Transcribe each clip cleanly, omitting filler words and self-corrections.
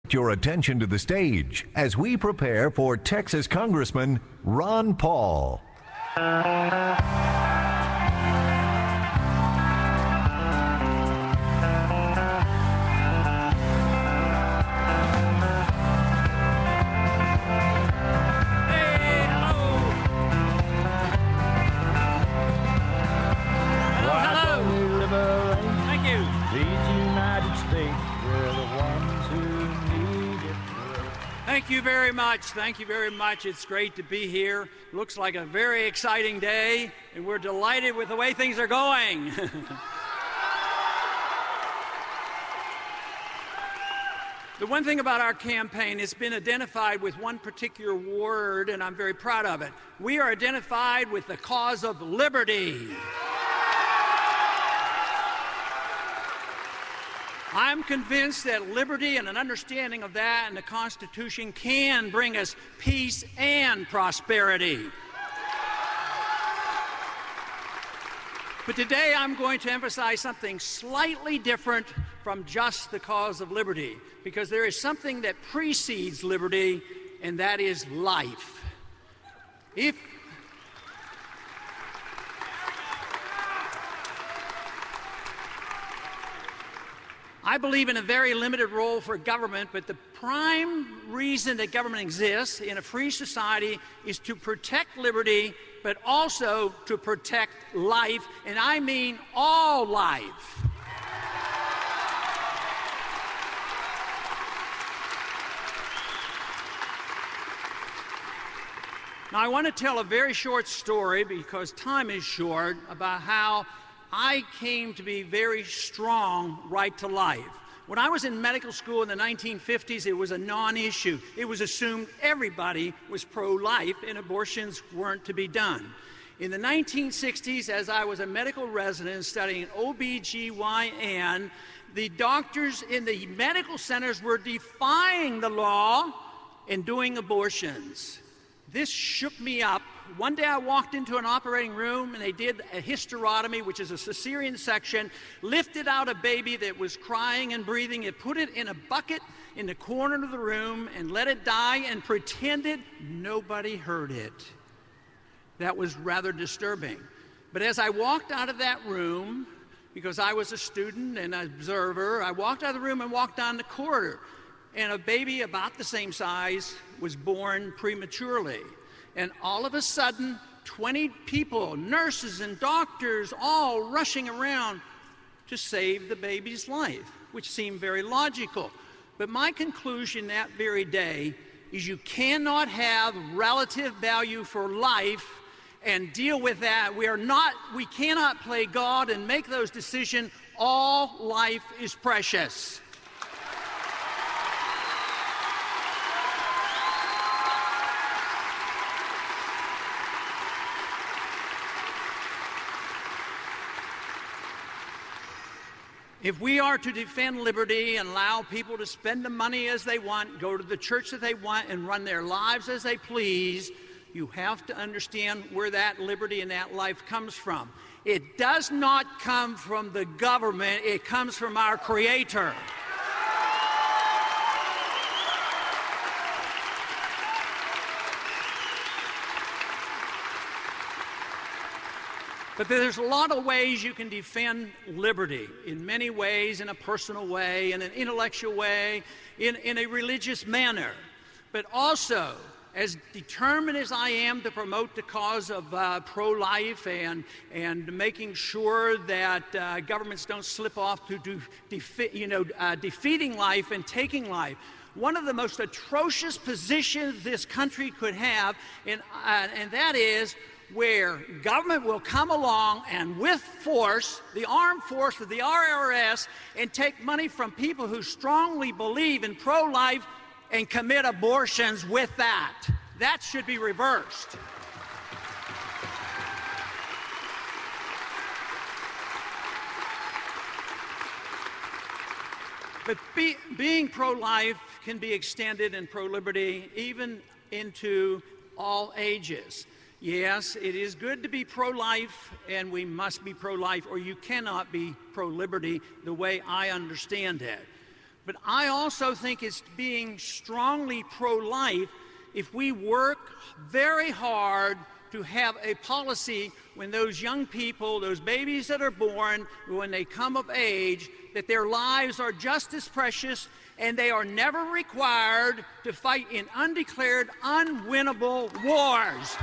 Your attention to the stage as we prepare for Texas Congressman Ron Paul. Thank you very much. Thank you very much. It's great to be here. Looks like a very exciting day, and we're delighted with the way things are going. The one thing about our campaign, it's been identified with one particular word, and I'm very proud of it. We are identified with the cause of liberty. I'm convinced that liberty and an understanding of that and the Constitution can bring us peace and prosperity. But today I'm going to emphasize something slightly different from just the cause of liberty, because there is something that precedes liberty, and that is life. I believe in a very limited role for government, but the prime reason that government exists in a free society is to protect liberty, but also to protect life, and I mean all life. Now, I want to tell a very short story, because time is short, about how I came to be very strong right to life. When I was in medical school in the 1950s, it was a non-issue. It was assumed everybody was pro-life and abortions weren't to be done. In the 1960s, as I was a medical resident studying OB/GYN, the doctors in the medical centers were defying the law and doing abortions. This shook me up. One day I walked into an operating room and they did a hysterotomy, which is a cesarean section, lifted out a baby that was crying and breathing, and put it in a bucket in the corner of the room and let it die and pretended nobody heard it. That was rather disturbing. But as I walked out of that room, because I was a student and an observer, I walked out of the room and walked down the corridor, and a baby about the same size was born prematurely. And all of a sudden, 20 people, nurses and doctors, all rushing around to save the baby's life, which seemed very logical. But my conclusion that very day is you cannot have relative value for life and deal with that. We cannot play God and make those decisions. All life is precious. If we are to defend liberty and allow people to spend the money as they want, go to the church that they want, and run their lives as they please, you have to understand where that liberty and that life comes from. It does not come from the government, it comes from our Creator. But there's a lot of ways you can defend liberty, in many ways, in a personal way, in an intellectual way, in a religious manner. But also, as determined as I am to promote the cause of pro-life and making sure that governments don't slip off to defeating life and taking life, one of the most atrocious positions this country could have, and that is where government will come along and with force, the armed force of the IRS, and take money from people who strongly believe in pro-life and commit abortions with that. That should be reversed. But being pro-life can be extended, and pro-liberty even into all ages. Yes, it is good to be pro-life, and we must be pro-life, or you cannot be pro-liberty the way I understand it. But I also think it's being strongly pro-life if we work very hard to have a policy when those young people, those babies that are born, when they come of age, that their lives are just as precious and they are never required to fight in undeclared, unwinnable wars.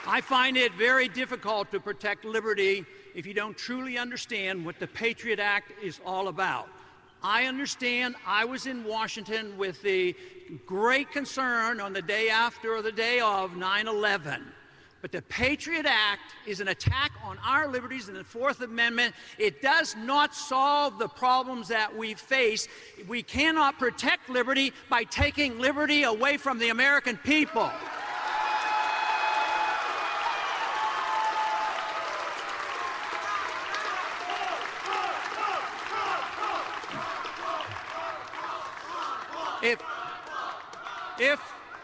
I find it very difficult to protect liberty if you don't truly understand what the Patriot Act is all about. I understand I was in Washington with the great concern on the day after or the day of 9/11. But the Patriot Act is an attack on our liberties in the Fourth Amendment. It does not solve the problems that we face. We cannot protect liberty by taking liberty away from the American people.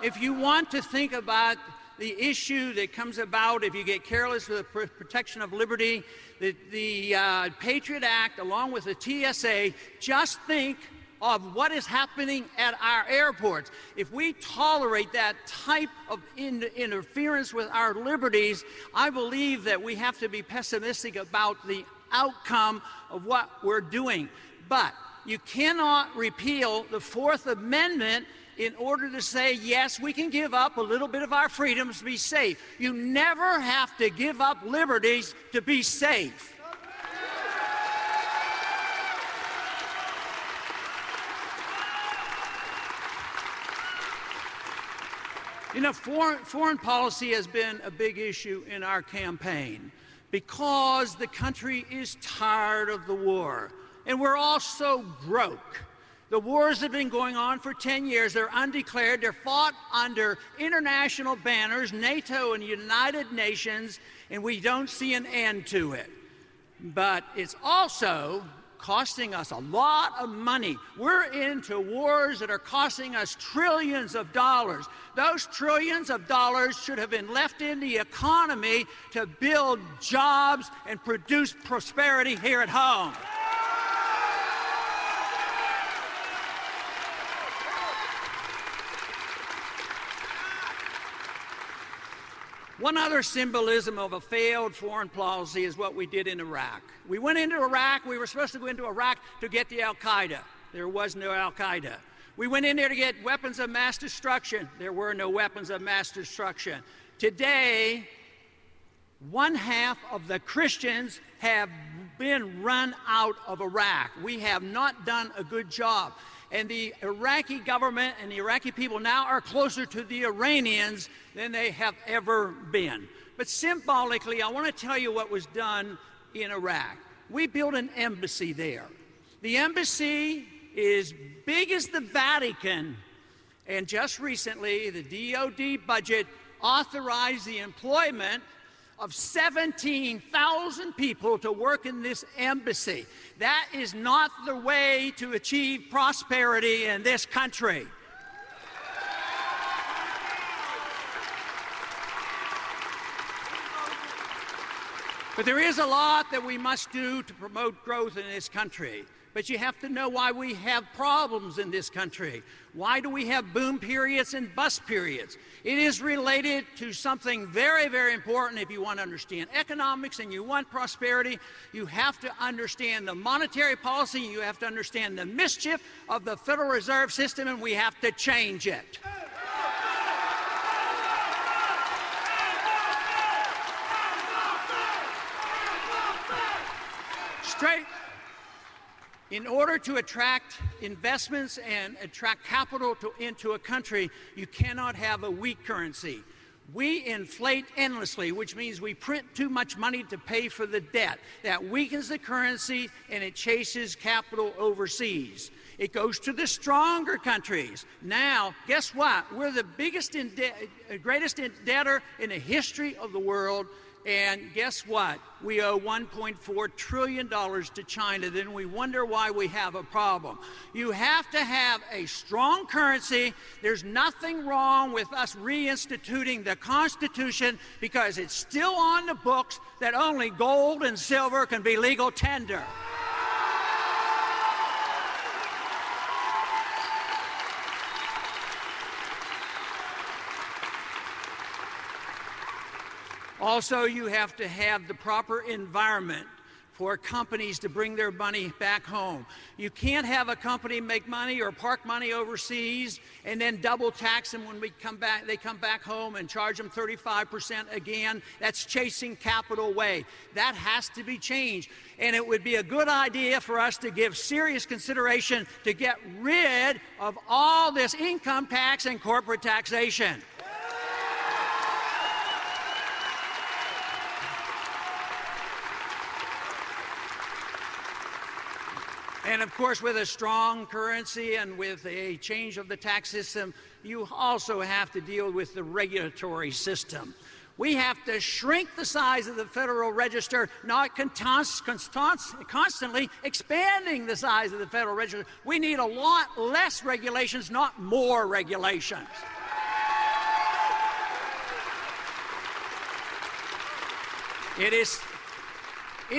If you want to think about the issue that comes about if you get careless with the protection of liberty, the Patriot Act, along with the TSA, just think of what is happening at our airports. If we tolerate that type of interference with our liberties, I believe that we have to be pessimistic about the outcome of what we're doing. But you cannot repeal the Fourth Amendment in order to say, yes, we can give up a little bit of our freedoms to be safe. You never have to give up liberties to be safe. You know, foreign policy has been a big issue in our campaign because the country is tired of the war. And we're all so broke. The wars have been going on for 10 years. They're undeclared. They're fought under international banners, NATO and United Nations, and we don't see an end to it. But it's also costing us a lot of money. We're into wars that are costing us trillions of dollars. Those trillions of dollars should have been left in the economy to build jobs and produce prosperity here at home. One other symbolism of a failed foreign policy is what we did in Iraq. We went into Iraq. We were supposed to go into Iraq to get the Al-Qaeda. There was no Al-Qaeda. We went in there to get weapons of mass destruction. There were no weapons of mass destruction. Today, 1/2 of the Christians have been run out of Iraq. We have not done a good job. And the Iraqi government and the Iraqi people now are closer to the Iranians than they have ever been. But symbolically, I want to tell you what was done in Iraq. We built an embassy there. The embassy is big as the Vatican, and just recently, the DoD budget authorized the employment of 17,000 people to work in this embassy. That is not the way to achieve prosperity in this country. But there is a lot that we must do to promote growth in this country. But you have to know why we have problems in this country. Why do we have boom periods and bust periods? It is related to something very, very important. If you want to understand economics and you want prosperity, you have to understand the monetary policy, you have to understand the mischief of the Federal Reserve System, and we have to change it. In order to attract investments and attract capital into a country, you cannot have a weak currency. We inflate endlessly, which means we print too much money to pay for the debt. That weakens the currency and it chases capital overseas. It goes to the stronger countries. Now, guess what? We're the biggest, greatest debtor in the history of the world. And guess what? We owe $1.4 trillion to China. Then we wonder why we have a problem. You have to have a strong currency. There's nothing wrong with us reinstituting the Constitution because it's still on the books that only gold and silver can be legal tender. Also, you have to have the proper environment for companies to bring their money back home. You can't have a company make money or park money overseas and then double tax them when they come back home and charge them 35% again. That's chasing capital away. That has to be changed. And it would be a good idea for us to give serious consideration to get rid of all this income tax and corporate taxation. And of course, with a strong currency and with a change of the tax system, you also have to deal with the regulatory system. We have to shrink the size of the Federal Register, not constantly expanding the size of the Federal Register. We need a lot less regulations, not more regulations. It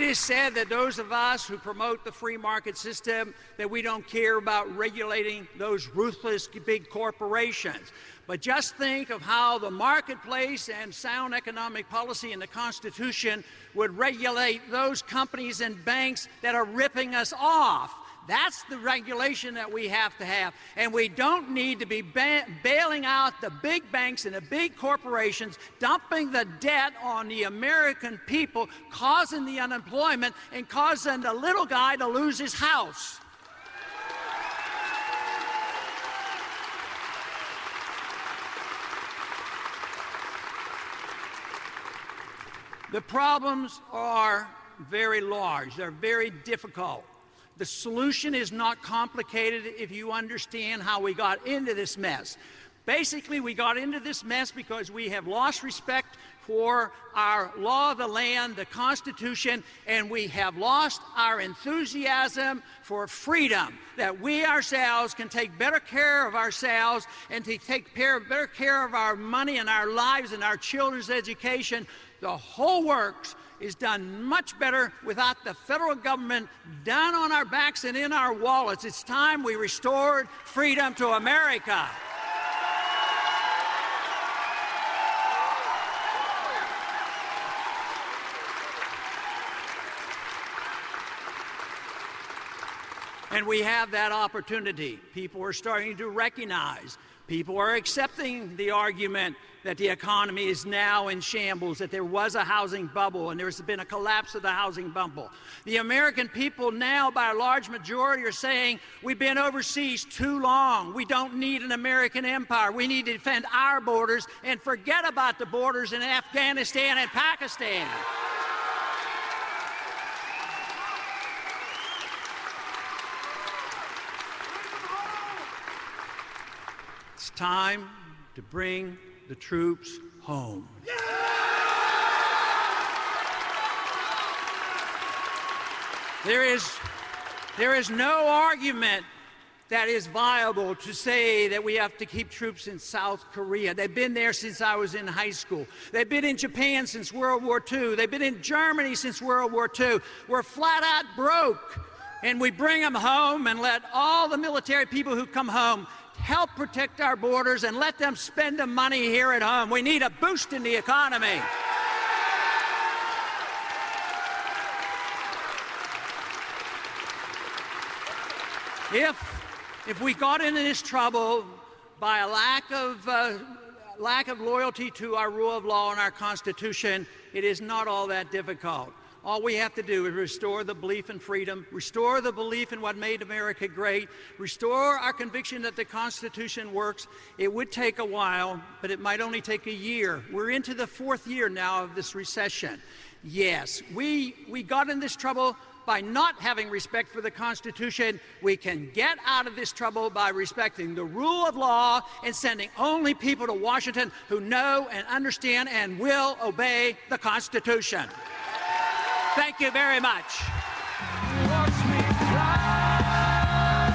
is said that those of us who promote the free market system, that we don't care about regulating those ruthless big corporations. But just think of how the marketplace and sound economic policy in the Constitution would regulate those companies and banks that are ripping us off. That's the regulation that we have to have. And we don't need to be bailing out the big banks and the big corporations, dumping the debt on the American people, causing the unemployment, and causing the little guy to lose his house. The problems are very large. They're very difficult. The solution is not complicated if you understand how we got into this mess. Basically, we got into this mess because we have lost respect for our law of the land, the Constitution, and we have lost our enthusiasm for freedom, that we ourselves can take better care of ourselves and to take better care of our money and our lives and our children's education. The whole works is done much better without the federal government down on our backs and in our wallets. It's time we restored freedom to America. And we have that opportunity. People are starting to recognize. People are accepting the argument that the economy is now in shambles, that there was a housing bubble and there's been a collapse of the housing bubble. The American people now, by a large majority, are saying we've been overseas too long. We don't need an American empire. We need to defend our borders and forget about the borders in Afghanistan and Pakistan. It's time to bring the troops home. There is no argument that is viable to say that we have to keep troops in South Korea. They've been there since I was in high school. They've been in Japan since World War II. They've been in Germany since World War II. We're flat out broke. And we bring them home and let all the military people who come home help protect our borders and let them spend the money here at home. We need a boost in the economy. If we got into this trouble by a lack of loyalty to our rule of law and our Constitution, it is not all that difficult. All we have to do is restore the belief in freedom, restore the belief in what made America great, restore our conviction that the Constitution works. It would take a while, but it might only take a year. We're into the 4th year now of this recession. Yes, we got in this trouble by not having respect for the Constitution. We can get out of this trouble by respecting the rule of law and sending only people to Washington who know and understand and will obey the Constitution. Thank you very much.